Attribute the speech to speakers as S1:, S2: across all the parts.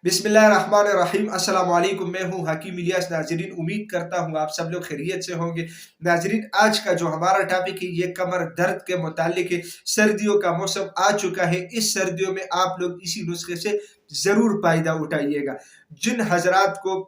S1: बिस्मिल्लाहिर्रहमानिर्रहीम। अस्सलाम वालेकुम। मैं हूँ हकीम इलियास। नाजरीन, उम्मीद करता हूँ आप सब लोग खैरियत से होंगे। नाजरीन, आज का जो हमारा टॉपिक है ये कमर दर्द के मुतालिक है। सर्दियों का मौसम आ चुका है। इस सर्दियों में आप लोग इसी नुस्खे से जरूर फायदा उठाइएगा। जिन हजरात को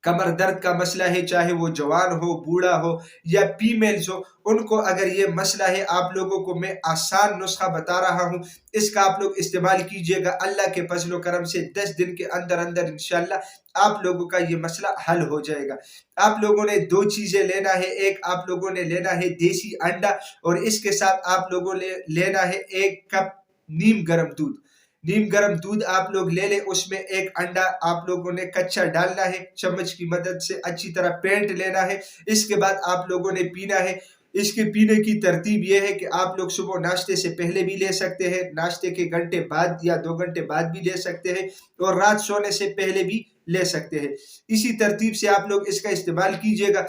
S1: कमर दर्द का मसला है, चाहे वो जवान हो, बूढ़ा हो या फीमेल्स हो, उनको अगर ये मसला है, आप लोगों को मैं आसान नुस्खा बता रहा हूँ। इसका आप लोग इस्तेमाल कीजिएगा। अल्लाह के फजल करम से 10 दिन के अंदर अंदर इंशाल्लाह आप लोगों का ये मसला हल हो जाएगा। आप लोगों ने दो चीजें लेना है। एक आप लोगों ने लेना है देसी अंडा, और इसके साथ आप लोगों ने लेना है 1 कप नीम गर्म दूध। नीम गर्म दूध आप लोग ले लें, उसमें एक अंडा आप लोगों ने कच्चा डालना है। चम्मच की मदद से अच्छी तरह फेंट लेना है। इसके बाद आप लोगों ने पीना है। इसके पीने की तरतीब यह है कि आप लोग सुबह नाश्ते से पहले भी ले सकते हैं, नाश्ते के घंटे बाद या 2 घंटे बाद भी ले सकते हैं, और रात सोने से पहले भी ले सकते हैं। इसी तरतीब से आप लोग इसका इस्तेमाल कीजिएगा।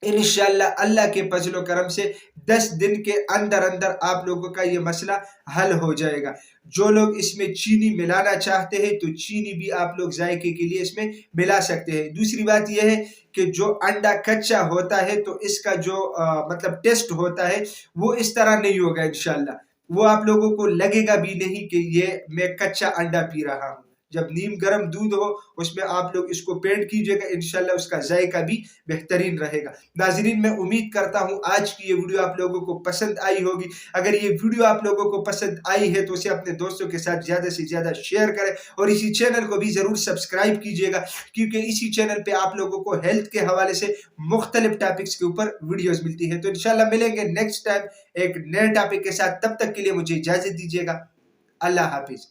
S1: इंशाअल्लाह अल्लाह के फजल करम से 10 दिन के अंदर अंदर आप लोगों का ये मसला हल हो जाएगा। जो लोग इसमें चीनी मिलाना चाहते हैं तो चीनी भी आप लोग जायके के लिए इसमें मिला सकते हैं। दूसरी बात यह है कि जो अंडा कच्चा होता है तो इसका जो मतलब टेस्ट होता है वो इस तरह नहीं होगा इंशाअल्लाह। वो आप लोगों को लगेगा भी नहीं कि ये मैं कच्चा अंडा पी रहा हूँ। जब नीम गर्म दूध हो उसमें आप लोग इसको पेंट कीजिएगा, इंशाल्लाह उसका जायका भी बेहतरीन रहेगा। नाजरीन, मैं उम्मीद करता हूँ आज की ये वीडियो आप लोगों को पसंद आई होगी। अगर ये वीडियो आप लोगों को पसंद आई है तो उसे अपने दोस्तों के साथ ज़्यादा से ज़्यादा शेयर करें, और इसी चैनल को भी ज़रूर सब्सक्राइब कीजिएगा, क्योंकि इसी चैनल पे आप लोगों को हेल्थ के हवाले से मुख्तलिफ टॉपिक्स के ऊपर वीडियोज़ मिलती है। तो इंशाल्लाह मिलेंगे नेक्स्ट टाइम एक नए टॉपिक के साथ। तब तक के लिए मुझे इजाज़त दीजिएगा। अल्लाह हाफिज़।